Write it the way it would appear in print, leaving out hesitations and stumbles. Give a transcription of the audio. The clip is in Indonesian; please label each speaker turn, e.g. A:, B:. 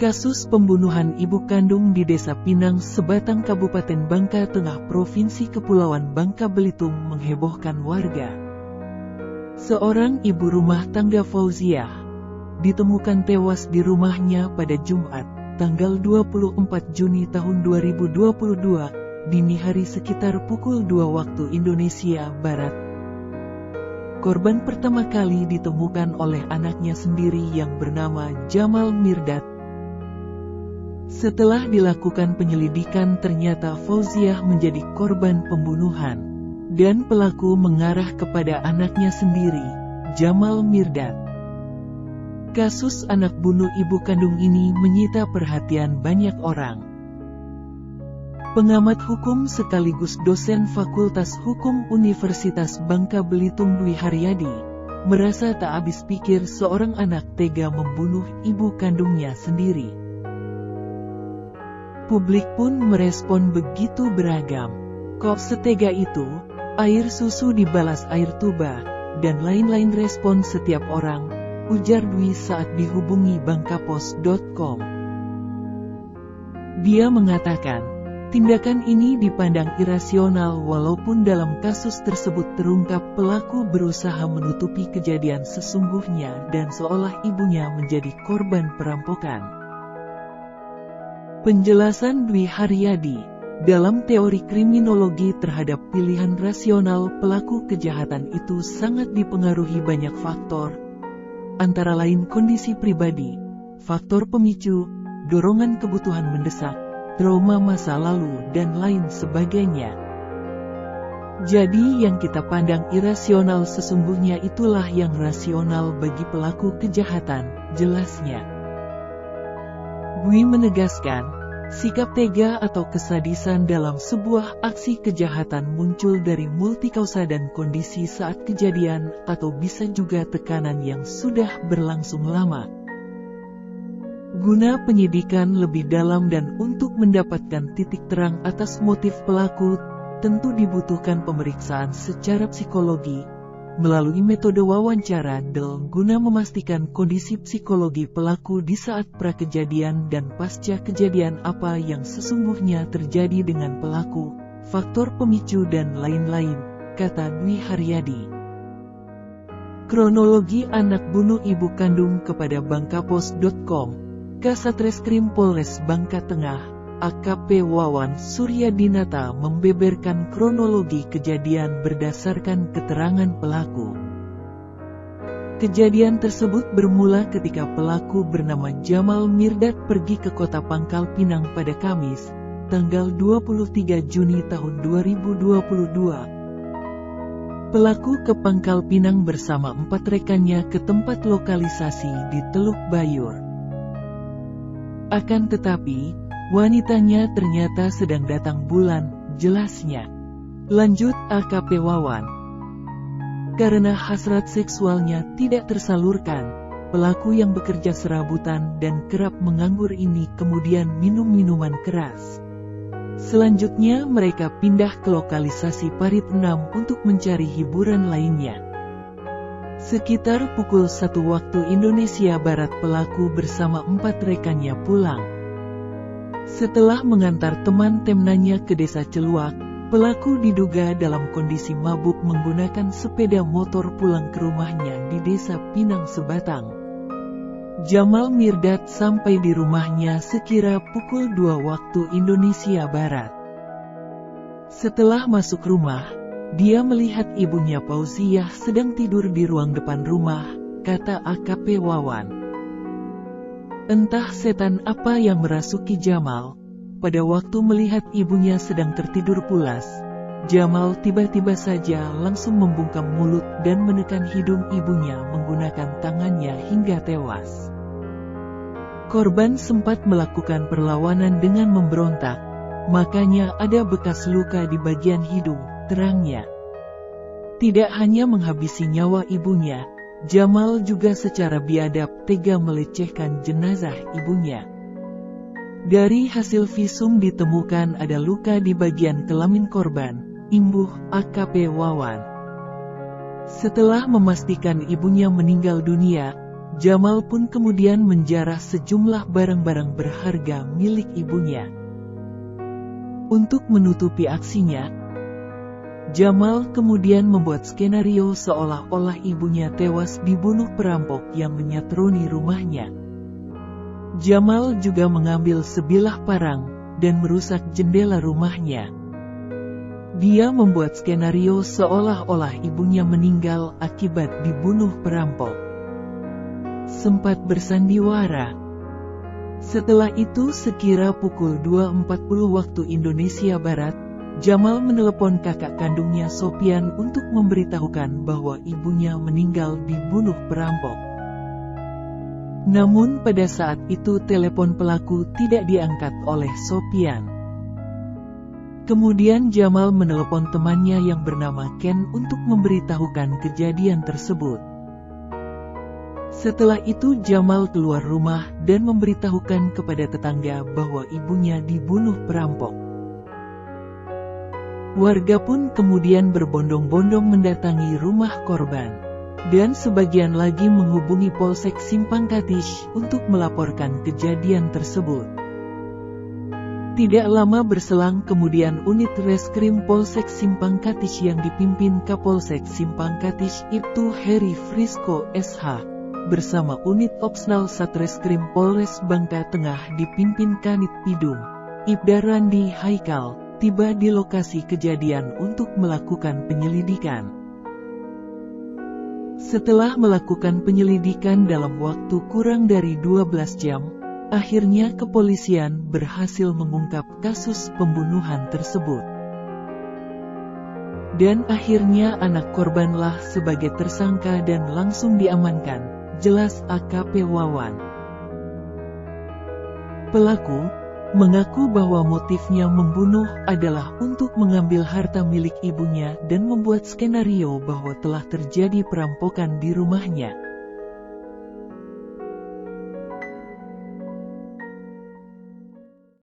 A: Kasus pembunuhan ibu kandung di Desa Pinang Sebatang Kabupaten Bangka Tengah Provinsi Kepulauan Bangka Belitung menghebohkan warga. Seorang ibu rumah tangga Fauziah ditemukan tewas di rumahnya pada Jumat, tanggal 24 Juni tahun 2022, dini hari sekitar pukul 2 waktu Indonesia Barat. Korban pertama kali ditemukan oleh anaknya sendiri yang bernama Jamal Mirdad. Setelah dilakukan penyelidikan, ternyata Fauziah menjadi korban pembunuhan, dan pelaku mengarah kepada anaknya sendiri, Jamal Mirdad. Kasus anak bunuh ibu kandung ini menyita perhatian banyak orang. Pengamat hukum sekaligus dosen Fakultas Hukum Universitas Bangka Belitung Dwi Haryadi merasa tak habis pikir seorang anak tega membunuh ibu kandungnya sendiri. Publik pun merespon begitu beragam. Kok setega itu? Air susu dibalas air tuba, dan lain-lain respon setiap orang, ujar Dwi saat dihubungi bangkapos.com. Dia mengatakan, tindakan ini dipandang irasional walaupun dalam kasus tersebut terungkap pelaku berusaha menutupi kejadian sesungguhnya dan seolah ibunya menjadi korban perampokan. Penjelasan Dwi Haryadi, dalam teori kriminologi terhadap pilihan rasional pelaku kejahatan itu sangat dipengaruhi banyak faktor, antara lain kondisi pribadi, faktor pemicu, dorongan kebutuhan mendesak, trauma masa lalu dan lain sebagainya. Jadi yang kita pandang irasional sesungguhnya itulah yang rasional bagi pelaku kejahatan, jelasnya. Dwi menegaskan, sikap tega atau kesadisan dalam sebuah aksi kejahatan muncul dari multikausa dan kondisi saat kejadian atau bisa juga tekanan yang sudah berlangsung lama. Guna penyidikan lebih dalam dan untuk mendapatkan titik terang atas motif pelaku, tentu dibutuhkan pemeriksaan secara psikologi, melalui metode wawancara guna memastikan kondisi psikologi pelaku di saat prakejadian dan pasca kejadian apa yang sesungguhnya terjadi dengan pelaku, faktor pemicu dan lain-lain, kata Dwi Haryadi. Kronologi anak bunuh ibu kandung kepada bangkapos.com, Kasatreskrim Polres Bangka Tengah, AKP Wawan Suryadinata membeberkan kronologi kejadian berdasarkan keterangan pelaku. Kejadian tersebut bermula ketika pelaku bernama Jamal Mirdad pergi ke kota Pangkal Pinang pada Kamis, tanggal 23 Juni tahun 2022. Pelaku ke Pangkal Pinang bersama 4 rekannya ke tempat lokalisasi di Teluk Bayur. Akan tetapi, wanitanya ternyata sedang datang bulan, jelasnya. Lanjut AKP Wawan. Karena hasrat seksualnya tidak tersalurkan, pelaku yang bekerja serabutan dan kerap menganggur ini kemudian minum minuman keras. Selanjutnya mereka pindah ke lokalisasi Parit 6 untuk mencari hiburan lainnya. Sekitar pukul 1 waktu Indonesia Barat pelaku bersama 4 rekannya pulang. Setelah mengantar teman-temannya ke desa Celuak, pelaku diduga dalam kondisi mabuk menggunakan sepeda motor pulang ke rumahnya di Desa Pinang Sebatang. Jamal Mirdad sampai di rumahnya sekira pukul 2 waktu Indonesia Barat. Setelah masuk rumah, dia melihat ibunya Fauziah sedang tidur di ruang depan rumah, kata AKP Wawan. Entah setan apa yang merasuki Jamal, pada waktu melihat ibunya sedang tertidur pulas, Jamal tiba-tiba saja langsung membungkam mulut dan menekan hidung ibunya menggunakan tangannya hingga tewas. Korban sempat melakukan perlawanan dengan memberontak, makanya ada bekas luka di bagian hidung, terangnya. Tidak hanya menghabisi nyawa ibunya, Jamal juga secara biadab tega melecehkan jenazah ibunya. Dari hasil visum ditemukan ada luka di bagian kelamin korban, imbuh AKP Wawan. Setelah memastikan ibunya meninggal dunia, Jamal pun kemudian menjarah sejumlah barang-barang berharga milik ibunya. Untuk menutupi aksinya, Jamal kemudian membuat skenario seolah-olah ibunya tewas dibunuh perampok yang menyatroni rumahnya. Jamal juga mengambil sebilah parang dan merusak jendela rumahnya. Dia membuat skenario seolah-olah ibunya meninggal akibat dibunuh perampok. Sempat bersandiwara. Setelah itu sekira pukul 2.40 waktu Indonesia Barat, Jamal menelepon kakak kandungnya Sopyan untuk memberitahukan bahwa ibunya meninggal dibunuh perampok. Namun pada saat itu telepon pelaku tidak diangkat oleh Sopyan. Kemudian Jamal menelepon temannya yang bernama Ken untuk memberitahukan kejadian tersebut. Setelah itu Jamal keluar rumah dan memberitahukan kepada tetangga bahwa ibunya dibunuh perampok. Warga pun kemudian berbondong-bondong mendatangi rumah korban, dan sebagian lagi menghubungi Polsek Simpang Katish untuk melaporkan kejadian tersebut. Tidak lama berselang kemudian unit reskrim Polsek Simpang Katish yang dipimpin Kapolsek Simpang Katish Ibtu Heri Frisko SH bersama unit Opsnal Satreskrim Polres Bangka Tengah dipimpin Kanit Pidum Ibda Randi Haikal tiba di lokasi kejadian untuk melakukan penyelidikan. Setelah melakukan penyelidikan dalam waktu kurang dari 12 jam, akhirnya kepolisian berhasil mengungkap kasus pembunuhan tersebut. Dan akhirnya anak korbanlah sebagai tersangka dan langsung diamankan, jelas AKP Wawan. Pelaku mengaku bahwa motifnya membunuh adalah untuk mengambil harta milik ibunya dan membuat skenario bahwa telah terjadi perampokan di rumahnya.